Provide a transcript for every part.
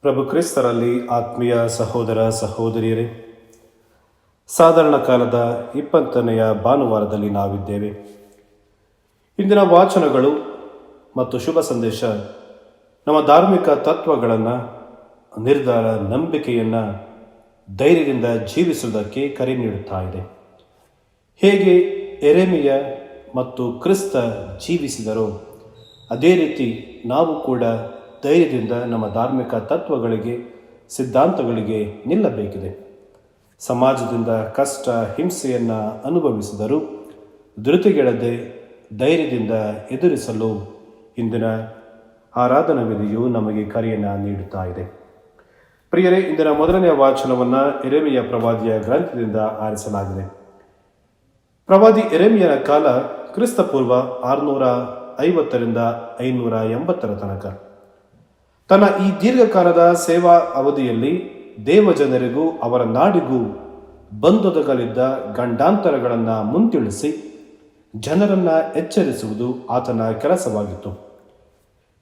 ಪ್ರಭು ಕ್ರಿಸ್ತರಲ್ಲಿ ಆತ್ಮೀಯ ಸಹೋದರ ಸಹೋದರಿಯರೇ, ಸಾಧಾರಣ ಕಾಲದ 20ನೆಯ ಭಾನುವಾರದಲ್ಲಿ ನಾವಿದ್ದೇವೆ. ಇಂದಿನ ವಾಚನಗಳು ಮತ್ತು ಶುಭ ಸಂದೇಶ ನಮ್ಮ ಧಾರ್ಮಿಕ ತತ್ವಗಳನ್ನು, ನಿರ್ಧಾರ, ನಂಬಿಕೆಯನ್ನು ಧೈರ್ಯದಿಂದ ಜೀವಿಸುವುದಕ್ಕೆ ಕರೆ ನೀಡುತ್ತಾ ಇದೆ. ಹೇಗೆ ಯೆರೆಮೀಯ ಮತ್ತು ಕ್ರಿಸ್ತ ಜೀವಿಸಿದರೋ ಅದೇ ರೀತಿ ನಾವು ಕೂಡ ಧೈರ್ಯದಿಂದ ನಮ್ಮ ಧಾರ್ಮಿಕ ತತ್ವಗಳಿಗೆ, ಸಿದ್ಧಾಂತಗಳಿಗೆ ನಿಲ್ಲಬೇಕಿದೆ. ಸಮಾಜದಿಂದ ಕಷ್ಟ, ಹಿಂಸೆಯನ್ನು ಅನುಭವಿಸಿದರೂ ಧೃತಿಗೆಡದೆ ಧೈರ್ಯದಿಂದ ಎದುರಿಸಲು ಇಂದಿನ ಆರಾಧನಾ ವಿಧಿಯು ನಮಗೆ ಕರೆಯನ್ನು ನೀಡುತ್ತಾ ಇದೆ. ಪ್ರಿಯರೇ, ಇಂದಿನ ಮೊದಲನೆಯ ವಾಚನವನ್ನು ಯೆರೆಮೀಯ ಪ್ರವಾದಿಯ ಗ್ರಂಥದಿಂದ ಆರಿಸಲಾಗಿದೆ. ಪ್ರವಾದಿ ಯೆರೆಮೀಯನ ಕಾಲ ಕ್ರಿಸ್ತಪೂರ್ವ 650ರಿಂದ 580 ತನಕ. ತನ್ನ ಈ ದೀರ್ಘಕಾಲದ ಸೇವಾ ಅವಧಿಯಲ್ಲಿ ದೇವಜನರಿಗೂ ಅವರ ನಾಡಿಗೂ ಬಂದೊದಗಲಿದ್ದ ಗಂಡಾಂತರಗಳನ್ನು ಮುಂತಿಳಿಸಿ ಜನರನ್ನು ಎಚ್ಚರಿಸುವುದು ಆತನ ಕೆಲಸವಾಗಿತ್ತು.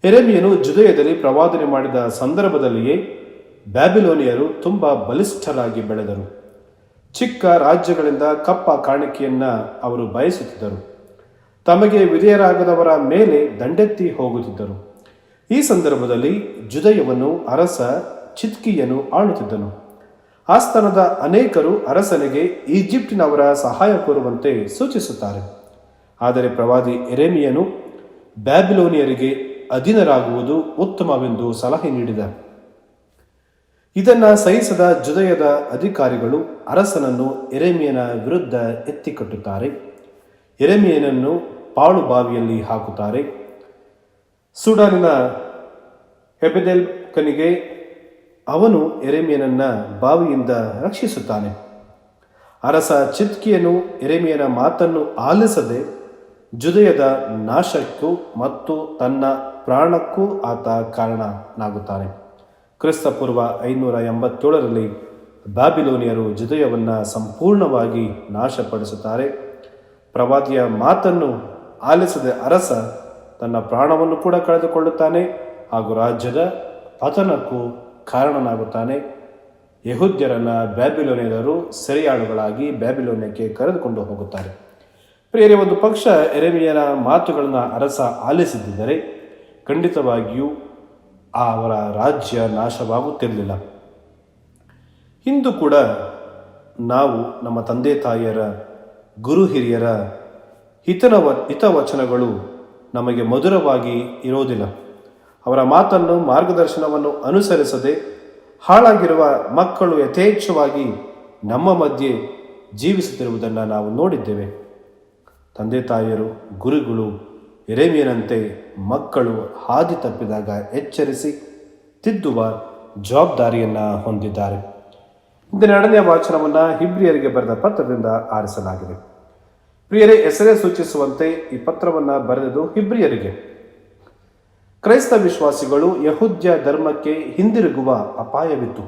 ಯೆರೆಮೀಯನು ಜುದೇಯದಲ್ಲಿ ಪ್ರವಾದನೆ ಮಾಡಿದ ಸಂದರ್ಭದಲ್ಲಿಯೇ ಬ್ಯಾಬಿಲೋನಿಯರು ತುಂಬ ಬಲಿಷ್ಠರಾಗಿ ಬೆಳೆದರು. ಚಿಕ್ಕ ರಾಜ್ಯಗಳಿಂದ ಕಪ್ಪ ಕಾಣಿಕೆಯನ್ನು ಅವರು ಬಯಸುತ್ತಿದ್ದರು. ತಮಗೆ ವಿಧೇಯರಾಗದವರ ಮೇಲೆ ದಂಡೆತ್ತಿ ಹೋಗುತ್ತಿದ್ದರು. ಈ ಸಂದರ್ಭದಲ್ಲಿ ಜುದಯವನ್ನು ಅರಸ ಚಿದ್ಕೀಯನು ಆಳುತ್ತಿದ್ದನು. ಆಸ್ಥಾನದ ಅನೇಕರು ಅರಸನಿಗೆ ಈಜಿಪ್ಟಿನವರ ಸಹಾಯ ಕೋರುವಂತೆ ಸೂಚಿಸುತ್ತಾರೆ. ಆದರೆ ಪ್ರವಾದಿ ಯೆರೆಮೀಯನು ಬ್ಯಾಬಿಲೋನಿಯರಿಗೆ ಅಧೀನರಾಗುವುದು ಉತ್ತಮವೆಂದು ಸಲಹೆ ನೀಡಿದ. ಇದನ್ನು ಸಹಿಸದ ಜುದಯದ ಅಧಿಕಾರಿಗಳು ಅರಸನನ್ನು ಯೆರೆಮೀಯನ ವಿರುದ್ಧ ಎತ್ತಿಕಟ್ಟುತ್ತಾರೆ. ಯೆರೆಮೀಯನನ್ನು ಪಾಳು ಬಾವಿಯಲ್ಲಿ ಹಾಕುತ್ತಾರೆ. ಸುಡಾನಿನ ಹೆಬೆದೆಲ್ಕನಿಗೆ ಅವನು ಯೆರೆಮೀಯನನ್ನು ಬಾವಿಯಿಂದ ರಕ್ಷಿಸುತ್ತಾನೆ. ಅರಸ ಚಿದ್ಕೀಯನು ಯೆರೆಮೀಯನ ಮಾತನ್ನು ಆಲಿಸದೆ ಜುದಯದ ನಾಶಕ್ಕೂ ಮತ್ತು ತನ್ನ ಪ್ರಾಣಕ್ಕೂ ಆತ ಕಾರಣನಾಗುತ್ತಾನೆ. ಕ್ರಿಸ್ತಪೂರ್ವ 587ರಲ್ಲಿ ಬ್ಯಾಬಿಲೋನಿಯರು ಜುದಯವನ್ನು ಸಂಪೂರ್ಣವಾಗಿ ನಾಶಪಡಿಸುತ್ತಾರೆ. ಪ್ರವಾದಿಯ ಮಾತನ್ನು ಆಲಿಸದ ಅರಸ ತನ್ನ ಪ್ರಾಣವನ್ನು ಕೂಡ ಕಳೆದುಕೊಳ್ಳುತ್ತಾನೆ ಹಾಗೂ ರಾಜ್ಯದ ಪತನಕ್ಕೂ ಕಾರಣನಾಗುತ್ತಾನೆ. ಯೆಹೂದ್ಯರನ್ನು ಬ್ಯಾಬಿಲೋನಿಯರು ಸೆರೆಯಾಳುಗಳಾಗಿ ಬ್ಯಾಬಿಲೋನ್ಯಕ್ಕೆ ಕರೆದುಕೊಂಡು ಹೋಗುತ್ತಾರೆ. ಪ್ರಿಯರೇ, ಒಂದು ಪಕ್ಷ ಯೆರೆಮೀಯನ ಮಾತುಗಳನ್ನು ಅರಸ ಆಲಿಸಿದ್ದರೆ ಖಂಡಿತವಾಗಿಯೂ ಅವರ ರಾಜ್ಯ ನಾಶವಾಗುತ್ತಿರಲಿಲ್ಲ. ಇಂದು ಕೂಡ ನಾವು ನಮ್ಮ ತಂದೆ ತಾಯಿಯರ, ಗುರು ಹಿರಿಯರ ಹಿತವಚನಗಳು ನಮಗೆ ಮಧುರವಾಗಿ ಇರೋದಿಲ್ಲ. ಅವರ ಮಾತನ್ನು, ಮಾರ್ಗದರ್ಶನವನ್ನು ಅನುಸರಿಸದೆ ಹಾಳಾಗಿರುವ ಮಕ್ಕಳು ಯಥೇಚ್ಛವಾಗಿ ನಮ್ಮ ಮಧ್ಯೆ ಜೀವಿಸುತ್ತಿರುವುದನ್ನು ನಾವು ನೋಡಿದ್ದೇವೆ. ತಂದೆ ತಾಯಿಯರು, ಗುರುಗಳು ಯೆರೆಮೀಯನಂತೆ ಮಕ್ಕಳು ಹಾದಿ ತಪ್ಪಿದಾಗ ಎಚ್ಚರಿಸಿ ತಿದ್ದುವ ಜವಾಬ್ದಾರಿಯನ್ನು ಹೊಂದಿದ್ದಾರೆ. ಇಂದಿನ 2ನೇ ವಾಚನವನ್ನು ಹಿಬ್ರಿಯರಿಗೆ ಬರೆದ ಪತ್ರದಿಂದ ಆರಿಸಲಾಗಿದೆ. ಪ್ರಿಯರೇ, ಹೆಸರೇ ಸೂಚಿಸುವಂತೆ ಈ ಪತ್ರವನ್ನು ಬರೆದದು ಹಿಬ್ರಿಯರಿಗೆ. ಕ್ರೈಸ್ತ ವಿಶ್ವಾಸಿಗಳು ಯಹೂದ್ಯ ಧರ್ಮಕ್ಕೆ ಹಿಂದಿರುಗುವ ಅಪಾಯವಿತ್ತು.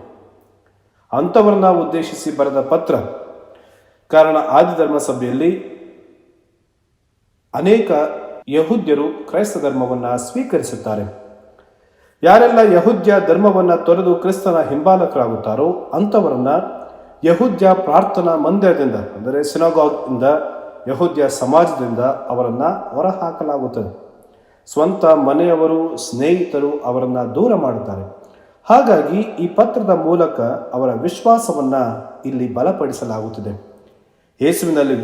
ಅಂಥವರನ್ನ ಉದ್ದೇಶಿಸಿ ಬರೆದ ಪತ್ರ. ಕಾರಣ, ಆದಿಧರ್ಮ ಸಭೆಯಲ್ಲಿ ಅನೇಕ ಯಹೂದ್ಯರು ಕ್ರೈಸ್ತ ಧರ್ಮವನ್ನು ಸ್ವೀಕರಿಸುತ್ತಾರೆ. ಯಾರೆಲ್ಲ ಯಹೂದ್ಯ ಧರ್ಮವನ್ನು ತೊರೆದು ಕ್ರಿಸ್ತನ ಹಿಂಬಾಲಕರಾಗುತ್ತಾರೋ ಅಂಥವರನ್ನ ಯಹೂದ್ಯ ಪ್ರಾರ್ಥನಾ ಮಂದಿರದಿಂದ, ಅಂದರೆ ಸಿನಗಾಗ್ ಇಂದ, ಯಹೂದ್ಯ ಸಮಾಜದಿಂದ ಅವರನ್ನು ಹೊರಹಾಕಲಾಗುತ್ತದೆ. ಸ್ವಂತ ಮನೆಯವರು, ಸ್ನೇಹಿತರು ಅವರನ್ನು ದೂರ ಮಾಡುತ್ತಾರೆ. ಹಾಗಾಗಿ ಈ ಪತ್ರದ ಮೂಲಕ ಅವರ ವಿಶ್ವಾಸವನ್ನು ಇಲ್ಲಿ ಬಲಪಡಿಸಲಾಗುತ್ತಿದೆ. ಯೇಸುವಿನಲ್ಲಿ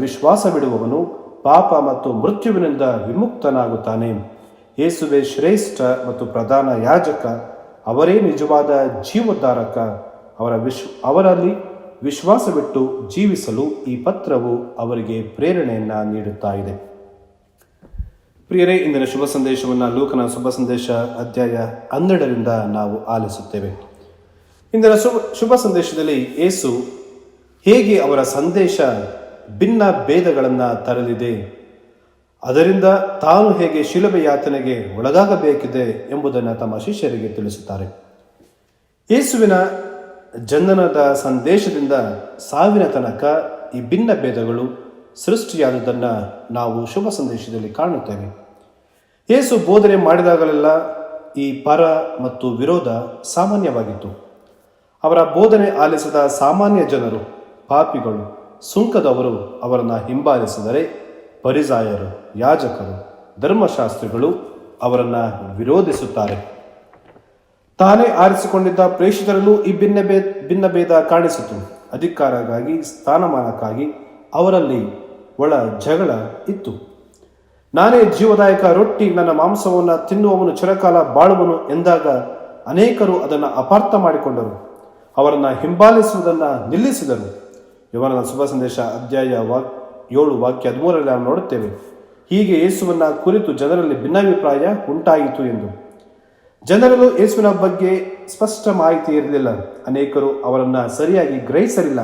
ವಿಶ್ವಾಸವಿಡುವವನು ಪಾಪ ಮತ್ತು ಮೃತ್ಯುವಿನಿಂದ ವಿಮುಕ್ತನಾಗುತ್ತಾನೆ. ಯೇಸುವೇ ಶ್ರೇಷ್ಠ ಮತ್ತು ಪ್ರಧಾನ ಯಾಜಕ, ಅವರೇ ನಿಜವಾದ ಜೀವೋದ್ಧಾರಕ. ಅವರಲ್ಲಿ ವಿಶ್ವಾಸವಿಟ್ಟು ಜೀವಿಸಲು ಈ ಪತ್ರವು ಅವರಿಗೆ ಪ್ರೇರಣೆಯನ್ನು ನೀಡುತ್ತಾ ಇದೆ. ಪ್ರಿಯರೇ, ಇಂದಿನ ಶುಭ ಸಂದೇಶವನ್ನು ಲೂಕನ ಶುಭ ಸಂದೇಶ ಅಧ್ಯಾಯ 12ರಿಂದ ನಾವು ಆಲಿಸುತ್ತೇವೆ. ಇಂದಿನ ಶುಭ ಸಂದೇಶದಲ್ಲಿ ಯೇಸು ಹೇಗೆ ಅವರ ಸಂದೇಶ ಭಿನ್ನ ಭೇದಗಳನ್ನು ತರಲಿದೆ, ಅದರಿಂದ ತಾನು ಹೇಗೆ ಶಿಲುಬೆ ಯಾತನೆಗೆ ಒಳಗಾಗಬೇಕಿದೆ ಎಂಬುದನ್ನು ತಮ್ಮ ಶಿಷ್ಯರಿಗೆ ತಿಳಿಸುತ್ತಾರೆ. ಯೇಸುವಿನ ಜನನದ ಸಂದೇಶದಿಂದ ಸಾವಿನ ತನಕ ಈ ಭಿನ್ನ ಭೇದಗಳು ಸೃಷ್ಟಿಯಾದುದನ್ನು ನಾವು ಶುಭ ಸಂದೇಶದಲ್ಲಿ ಕಾಣುತ್ತೇವೆ. ಯೇಸು ಬೋಧನೆ ಮಾಡಿದಾಗಲೆಲ್ಲ ಈ ಪರ ಮತ್ತು ವಿರೋಧ ಸಾಮಾನ್ಯವಾಗಿತ್ತು. ಅವರ ಬೋಧನೆ ಆಲಿಸಿದ ಸಾಮಾನ್ಯ ಜನರು, ಪಾಪಿಗಳು, ಸುಂಕದವರು ಅವರನ್ನು ಹಿಂಬಾಲಿಸಿದರೆ, ಫರಿಸಾಯರು, ಯಾಜಕರು, ಧರ್ಮಶಾಸ್ತ್ರಿಗಳು ಅವರನ್ನು ವಿರೋಧಿಸುತ್ತಾರೆ. ತಾನೇ ಆರಿಸಿಕೊಂಡಿದ್ದ ಪ್ರೇಷಿತರಲ್ಲೂ ಈ ಭಿನ್ನ ಭೇದ ಕಾಣಿಸಿತು. ಅಧಿಕಾರಕ್ಕಾಗಿ, ಸ್ಥಾನಮಾನಕ್ಕಾಗಿ ಅವರಲ್ಲಿ ಒಳ ಜಗಳ ಇತ್ತು. ನಾನೇ ಜೀವದಾಯಕ ರೊಟ್ಟಿ, ನನ್ನ ಮಾಂಸವನ್ನು ತಿನ್ನುವವನು ಚಿರಕಾಲ ಬಾಳುವನು ಎಂದಾಗ ಅನೇಕರು ಅದನ್ನು ಅಪಾರ್ಥ ಮಾಡಿಕೊಂಡರು. ಅವರನ್ನು ಹಿಂಬಾಲಿಸುವುದನ್ನು ನಿಲ್ಲಿಸಿದರು. ಯೋಹಾನನ ಶುಭ ಸಂದೇಶ ಅಧ್ಯಾಯ 7 ವಾಕ್ಯ 13 ನಾವು ನೋಡುತ್ತೇವೆ. ಹೀಗೆ ಯೇಸುವನ್ನ ಕುರಿತು ಜನರಲ್ಲಿ ಭಿನ್ನಾಭಿಪ್ರಾಯ ಉಂಟಾಯಿತು ಎಂದು. ಜನರಲ್ಲೂ ಯೇಸುವಿನ ಬಗ್ಗೆ ಸ್ಪಷ್ಟ ಮಾಹಿತಿ ಇರಲಿಲ್ಲ. ಅನೇಕರು ಅವರನ್ನು ಸರಿಯಾಗಿ ಗ್ರಹಿಸಲಿಲ್ಲ.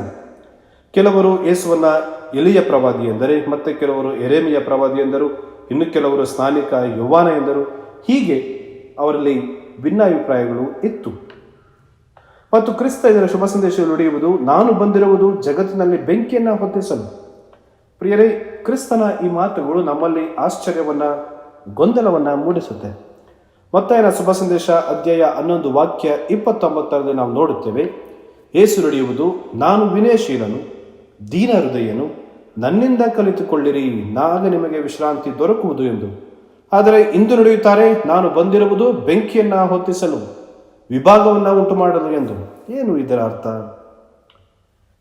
ಕೆಲವರು ಯೇಸುವನ್ನ ಎಲಿಯ ಪ್ರವಾದಿ ಎಂದರೆ, ಮತ್ತೆ ಕೆಲವರು ಯೆರೆಮೀಯ ಪ್ರವಾದಿ ಎಂದರು, ಇನ್ನು ಕೆಲವರು ಸ್ನಾನಿಕ ಯೋಹಾನ ಎಂದರು. ಹೀಗೆ ಅವರಲ್ಲಿ ಭಿನ್ನಾಭಿಪ್ರಾಯಗಳು ಇತ್ತು. ಮತ್ತು ಕ್ರಿಸ್ತ ಇದರ ಶುಭ ಸಂದೇಶದಲ್ಲಿ ನುಡಿಯುವುದು, ನಾನು ಬಂದಿರುವುದು ಜಗತ್ತಿನಲ್ಲಿ ಬೆಂಕಿಯನ್ನು ಹೊತ್ತಿಸಲು. ಪ್ರಿಯರೇ, ಕ್ರಿಸ್ತನ ಈ ಮಾತುಗಳು ನಮ್ಮಲ್ಲಿ ಆಶ್ಚರ್ಯವನ್ನ, ಗೊಂದಲವನ್ನ ಮೂಡಿಸುತ್ತೆ. ಮತ್ತಾಯನ ಶುಭ ಸಂದೇಶ ಅಧ್ಯಾಯ 11 ವಾಕ್ಯ 29 ನಾವು ನೋಡುತ್ತೇವೆ. ಯೇಸು ನುಡಿಯುವುದು, ನಾನು ವಿನಯಶೀಲನು, ದೀನ ಹೃದಯನು, ನನ್ನಿಂದ ಕಲಿತುಕೊಳ್ಳಿರಿ, ಆಗ ನಿಮಗೆ ವಿಶ್ರಾಂತಿ ದೊರಕುವುದು ಎಂದು. ಆದರೆ ಇಂದು ನುಡಿಯುತ್ತಾರೆ, ನಾನು ಬಂದಿರುವುದು ಬೆಂಕಿಯನ್ನ ಹೊತ್ತಿಸಲು, ವಿಭಾಗವನ್ನು ಉಂಟು ಮಾಡಲು ಎಂದು. ಏನು ಇದರ ಅರ್ಥ?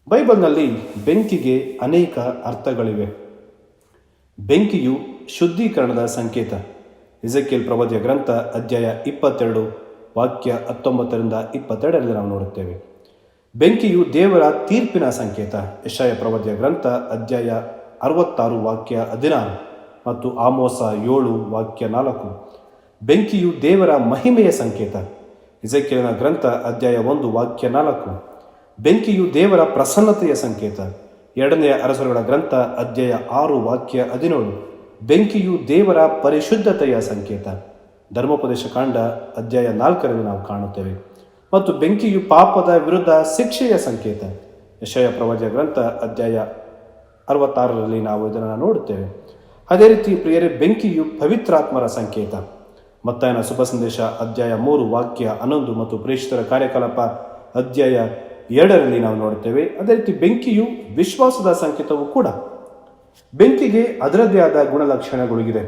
ಬೈಬಲ್ನಲ್ಲಿ ಬೆಂಕಿಗೆ ಅನೇಕ ಅರ್ಥಗಳಿವೆ. ಬೆಂಕಿಯು ಶುದ್ಧೀಕರಣದ ಸಂಕೇತ. ಎಜೆಕಿಯೇಲ್ ಪ್ರವಾದಿಯ ಗ್ರಂಥ ಅಧ್ಯಾಯ 22 ವಾಕ್ಯ 19-22 ನಾವು ನೋಡುತ್ತೇವೆ. ಬೆಂಕಿಯು ದೇವರ ತೀರ್ಪಿನ ಸಂಕೇತ. ಯೆಶಾಯ ಪ್ರವಾದಿಯ ಗ್ರಂಥ ಅಧ್ಯಾಯ 66 ವಾಕ್ಯ 16 ಮತ್ತು ಆಮೋಸ 7 ವಾಕ್ಯ 4. ಬೆಂಕಿಯು ದೇವರ ಮಹಿಮೆಯ ಸಂಕೇತ. ಎಜೆಕಿಯೇಲನ ಗ್ರಂಥ ಅಧ್ಯಾಯ 1 ವಾಕ್ಯ 4. ಬೆಂಕಿಯು ದೇವರ ಪ್ರಸನ್ನತೆಯ ಸಂಕೇತ. 2ನೇ ಅರಸರುಗಳ ಗ್ರಂಥ ಅಧ್ಯಾಯ 6 ವಾಕ್ಯ 17. ಬೆಂಕಿಯು ದೇವರ ಪರಿಶುದ್ಧತೆಯ ಸಂಕೇತ. ಧರ್ಮೋಪದೇಶ ಕಾಂಡ ಅಧ್ಯಾಯ 4 ನಾವು ಕಾಣುತ್ತೇವೆ. ಮತ್ತು ಬೆಂಕಿಯು ಪಾಪದ ವಿರುದ್ಧ ಶಿಕ್ಷೆಯ ಸಂಕೇತ. ಯೆಶಾಯ ಪ್ರವಾದಿಯ ಗ್ರಂಥ ಅಧ್ಯಾಯ 66 ನಾವು ಇದನ್ನು ನೋಡುತ್ತೇವೆ. ಅದೇ ರೀತಿ ಪ್ರಿಯರೇ, ಬೆಂಕಿಯು ಪವಿತ್ರಾತ್ಮರ ಸಂಕೇತ. ಮತ್ತಾಯನ ಶುಭ ಸಂದೇಶ ಅಧ್ಯಾಯ 3 ವಾಕ್ಯ 11 ಮತ್ತು ಪ್ರೇಷಿತರ ಕಾರ್ಯಕಲಾಪ ಅಧ್ಯಾಯ 7 ನಾವು ನೋಡುತ್ತೇವೆ. ಅದೇ ರೀತಿ ಬೆಂಕಿಯು ವಿಶ್ವಾಸದ ಸಂಕೇತವೂ ಕೂಡ. ಬೆಂಕಿಗೆ ಅದರದ್ದೇ ಆದ ಗುಣಲಕ್ಷಣಗಳಿಗಿದೆ.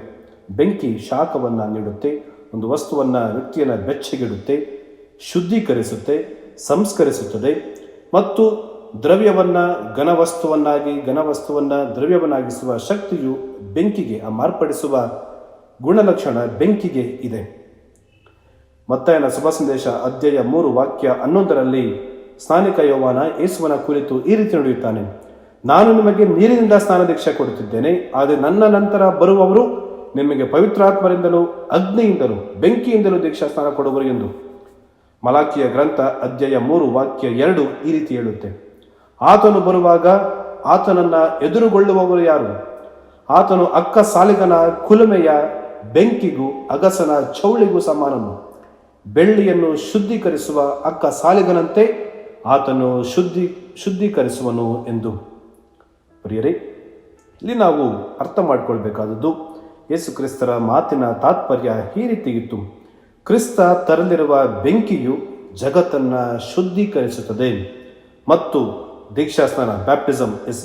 ಬೆಂಕಿ ಶಾಖವನ್ನು ನೀಡುತ್ತೆ, ಒಂದು ವಸ್ತುವನ್ನು, ವ್ಯಕ್ತಿಯನ್ನು ಬೆಚ್ಚಗಿಡುತ್ತೆ, ಶುದ್ಧೀಕರಿಸುತ್ತೆ, ಸಂಸ್ಕರಿಸುತ್ತದೆ ಮತ್ತು ದ್ರವ್ಯವನ್ನು ಘನವಸ್ತುವನ್ನು ದ್ರವ್ಯವನ್ನಾಗಿಸುವ ಶಕ್ತಿಯು ಬೆಂಕಿಗೆ, ಮಾರ್ಪಡಿಸುವ ಗುಣಲಕ್ಷಣ ಬೆಂಕಿಗೆ ಇದೆ. ಮತ್ತಾಯನ ಶುಭ ಸಂದೇಶ ಅಧ್ಯಾಯ 3 ವಾಕ್ಯ 11 ಸ್ನಾನಿಕ ಯೋಹಾನ ಯೇಸುವನ ಕುರಿತು ಈ ರೀತಿ ನುಡಿಯುತ್ತಾನೆ, ನಾನು ನಿಮಗೆ ನೀರಿನಿಂದ ಸ್ನಾನ ದೀಕ್ಷೆ ಕೊಡುತ್ತಿದ್ದೇನೆ, ಆದರೆ ನನ್ನ ನಂತರ ಬರುವವರು ನಿಮಗೆ ಪವಿತ್ರಾತ್ಮರಿಂದಲೂ ಅಗ್ನಿಯಿಂದಲೂ ಬೆಂಕಿಯಿಂದಲೂ ದೀಕ್ಷಾ ಸ್ನಾನ ಕೊಡುವರು ಎಂದು. ಮಲಾಕಿಯ ಗ್ರಂಥ ಅಧ್ಯಾಯ 3 ವಾಕ್ಯ 2 ಈ ರೀತಿ ಹೇಳುತ್ತೆ, ಆತನು ಬರುವಾಗ ಆತನನ್ನ ಎದುರುಗೊಳ್ಳುವವರು ಯಾರು? ಆತನು ಅಕ್ಕ ಸಾಲಿಗನ ಕುಲುಮೆಯ ಬೆಂಕಿಗೂ ಅಗಸನ ಚೌಳಿಗೂ ಸಮಾನನು. ಬೆಳ್ಳಿಯನ್ನು ಶುದ್ಧೀಕರಿಸುವ ಅಕ್ಕ ಸಾಲಿಗನಂತೆ ಆತನು ಶುದ್ಧೀಕರಿಸುವನು ಎಂದು. ಪ್ರಿಯರೇ, ಇಲ್ಲಿ ನಾವು ಅರ್ಥ ಮಾಡಿಕೊಳ್ಬೇಕಾದದ್ದು, ಯೇಸು ಕ್ರಿಸ್ತರ ಮಾತಿನ ತಾತ್ಪರ್ಯ ಈ ರೀತಿ ಇತ್ತು. ಕ್ರಿಸ್ತ ತರಲಿರುವ ಬೆಂಕಿಯು ಜಗತ್ತನ್ನು ಶುದ್ಧೀಕರಿಸುತ್ತದೆ ಮತ್ತು ದೀಕ್ಷಾಸ್ನಾನ,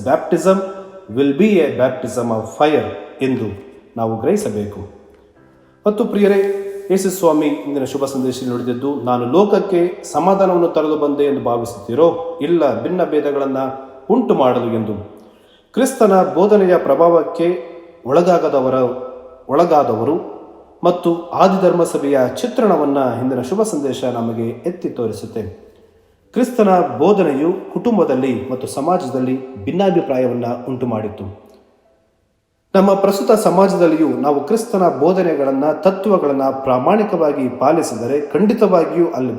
baptism will be A baptism of fire ಎಂದು ನಾವು ಗ್ರಹಿಸಬೇಕು. ಮತ್ತು ಪ್ರಿಯರೇ, ಯೇಸು ಸ್ವಾಮಿ ಇಂದಿನ ಶುಭ ಸಂದೇಶದಲ್ಲಿ ನುಡಿದದ್ದು, ನಾನು ಲೋಕಕ್ಕೆ ಸಮಾಧಾನವನ್ನು ತರಲು ಬಂದೆ ಎಂದು ಭಾವಿಸುತ್ತೀರೋ? ಇಲ್ಲ, ಭಿನ್ನ ಭೇದಗಳನ್ನು ಉಂಟು ಮಾಡಲು ಎಂದು. ಕ್ರಿಸ್ತನ ಬೋಧನೆಯ ಪ್ರಭಾವಕ್ಕೆ ಒಳಗಾದವರು ಮತ್ತು ಆದಿಧರ್ಮಸಭೆಯ ಚಿತ್ರಣವನ್ನು ಹಿಂದಿನ ಶುಭ ಸಂದೇಶ ನಮಗೆ ಎತ್ತಿ ತೋರಿಸುತ್ತೆ. ಕ್ರಿಸ್ತನ ಬೋಧನೆಯು ಕುಟುಂಬದಲ್ಲಿ ಮತ್ತು ಸಮಾಜದಲ್ಲಿ ಭಿನ್ನಾಭಿಪ್ರಾಯವನ್ನು ಉಂಟು ಮಾಡಿತ್ತು. ನಮ್ಮ ಪ್ರಸ್ತುತ ಸಮಾಜದಲ್ಲಿಯೂ ನಾವು ಕ್ರಿಸ್ತನ ಬೋಧನೆಗಳನ್ನು, ತತ್ವಗಳನ್ನು ಪ್ರಾಮಾಣಿಕವಾಗಿ ಪಾಲಿಸಿದರೆ ಖಂಡಿತವಾಗಿಯೂ ಅಲ್ಲಿ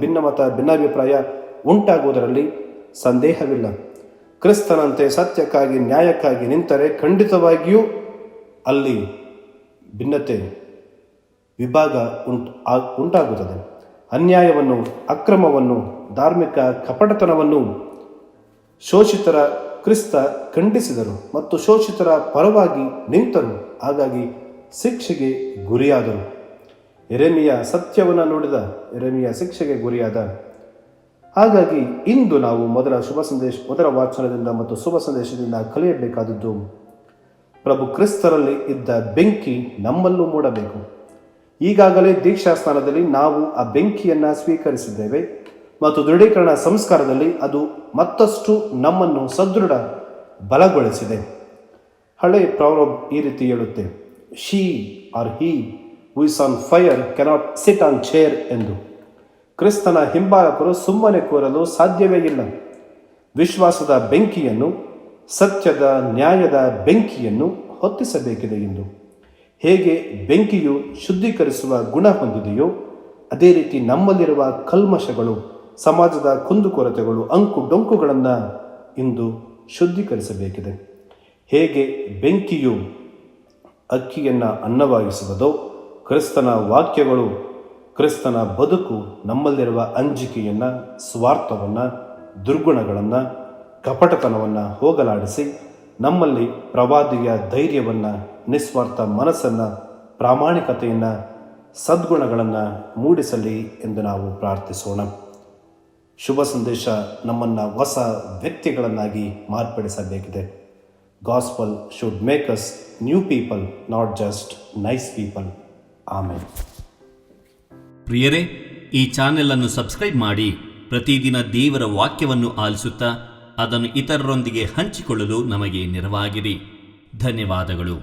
ಭಿನ್ನಾಭಿಪ್ರಾಯ ಉಂಟಾಗುವುದರಲ್ಲಿ ಸಂದೇಹವಿಲ್ಲ. ಕ್ರಿಸ್ತನಂತೆ ಸತ್ಯಕ್ಕಾಗಿ, ನ್ಯಾಯಕ್ಕಾಗಿ ನಿಂತರೆ ಖಂಡಿತವಾಗಿಯೂ ಅಲ್ಲಿ ಭಿನ್ನತೆ, ವಿಭಾಗ ಉಂಟಾಗುತ್ತದೆ. ಅನ್ಯಾಯವನ್ನು, ಅಕ್ರಮವನ್ನು, ಧಾರ್ಮಿಕ ಕಪಟತನವನ್ನು ಶೋಷಿತರ ಕ್ರಿಸ್ತ ಖಂಡಿಸಿದರು ಮತ್ತು ಶೋಷಿತರ ಪರವಾಗಿ ನಿಂತರು. ಹಾಗಾಗಿ ಶಿಕ್ಷೆಗೆ ಗುರಿಯಾದರು. ಯೆರೆಮೀಯ ಸತ್ಯವನ್ನು ನುಡಿದ, ಯೆರೆಮೀಯ ಶಿಕ್ಷೆಗೆ ಗುರಿಯಾದ. ಹಾಗಾಗಿ ಇಂದು ನಾವು ಮೊದಲ ವಾಚನದಿಂದ ಮತ್ತು ಶುಭ ಸಂದೇಶದಿಂದ ಕಲಿಯಬೇಕಾದದ್ದು, ಪ್ರಭು ಕ್ರಿಸ್ತರಲ್ಲಿ ಇದ್ದ ಬೆಂಕಿ ನಮ್ಮಲ್ಲೂ ಮೂಡಬೇಕು. ಈಗಾಗಲೇ ದೀಕ್ಷಾ ಸ್ನಾನದಲ್ಲಿ ನಾವು ಆ ಬೆಂಕಿಯನ್ನು ಸ್ವೀಕರಿಸಿದ್ದೇವೆ ಮತ್ತು ದೃಢೀಕರಣ ಸಂಸ್ಕಾರದಲ್ಲಿ ಅದು ಮತ್ತಷ್ಟು ನಮ್ಮನ್ನು ಸದೃಢ ಬಲಗೊಳಿಸಿದೆ. ಹಳೆ ಪ್ರಾವರ್ಬ್ ಈ ರೀತಿ ಹೇಳುತ್ತೆ, she or he who is on fire cannot sit on chair ಎಂದು. ಕ್ರಿಸ್ತನ ಹಿಂಬಾಲಕರು ಸುಮ್ಮನೆ ಕೂರಲು ಸಾಧ್ಯವೇ ಇಲ್ಲ. ವಿಶ್ವಾಸದ ಬೆಂಕಿಯನ್ನು, ಸತ್ಯದ ನ್ಯಾಯದ ಬೆಂಕಿಯನ್ನು ಹೊತ್ತಿಸಬೇಕಿದೆ ಎಂದು. ಹೇಗೆ ಬೆಂಕಿಯು ಶುದ್ಧೀಕರಿಸುವ ಗುಣ ಹೊಂದಿದೆಯೋ ಅದೇ ರೀತಿ ನಮ್ಮಲ್ಲಿರುವ ಕಲ್ಮಶಗಳು, ಸಮಾಜದ ಕುಂದುಕೊರತೆಗಳು, ಅಂಕು ಡೊಂಕುಗಳನ್ನು ಇಂದು ಶುದ್ಧೀಕರಿಸಬೇಕಿದೆ. ಹೇಗೆ ಬೆಂಕಿಯು ಅಕ್ಕಿಯನ್ನು ಅನ್ನವಾಗಿಸುವುದೋ, ಕ್ರಿಸ್ತನ ವಾಕ್ಯಗಳು, ಕ್ರಿಸ್ತನ ಬದುಕು ನಮ್ಮಲ್ಲಿರುವ ಅಂಜಿಕೆಯನ್ನು, ಸ್ವಾರ್ಥವನ್ನು, ದುರ್ಗುಣಗಳನ್ನು, ಕಪಟತನವನ್ನು ಹೋಗಲಾಡಿಸಿ ನಮ್ಮಲ್ಲಿ ಪ್ರವಾದಿಯ ಧೈರ್ಯವನ್ನು, ನಿಸ್ವಾರ್ಥ ಮನಸ್ಸನ್ನು, ಪ್ರಾಮಾಣಿಕತೆಯನ್ನು, ಸದ್ಗುಣಗಳನ್ನು ಮೂಡಿಸಲಿ ಎಂದು ನಾವು ಪ್ರಾರ್ಥಿಸೋಣ. ಶುಭ ಸಂದೇಶ ನಮ್ಮನ್ನು ಹೊಸ ವ್ಯಕ್ತಿಗಳನ್ನಾಗಿ ಮಾರ್ಪಡಿಸಬೇಕಿದೆ. Gospel should make us new people, not just nice people. Amen. ಪ್ರಿಯರೇ, ಈ ಚಾನೆಲ್ ಅನ್ನು ಸಬ್ಸ್ಕ್ರೈಬ್ ಮಾಡಿ ಪ್ರತಿದಿನ ದೇವರ ವಾಕ್ಯವನ್ನು ಆಲಿಸುತ್ತಾ ಅದನ್ನು ಇತರರೊಂದಿಗೆ ಹಂಚಿಕೊಳ್ಳಲು ನಮಗೆ ನೆರವಾಗಿರಿ. ಧನ್ಯವಾದಗಳು.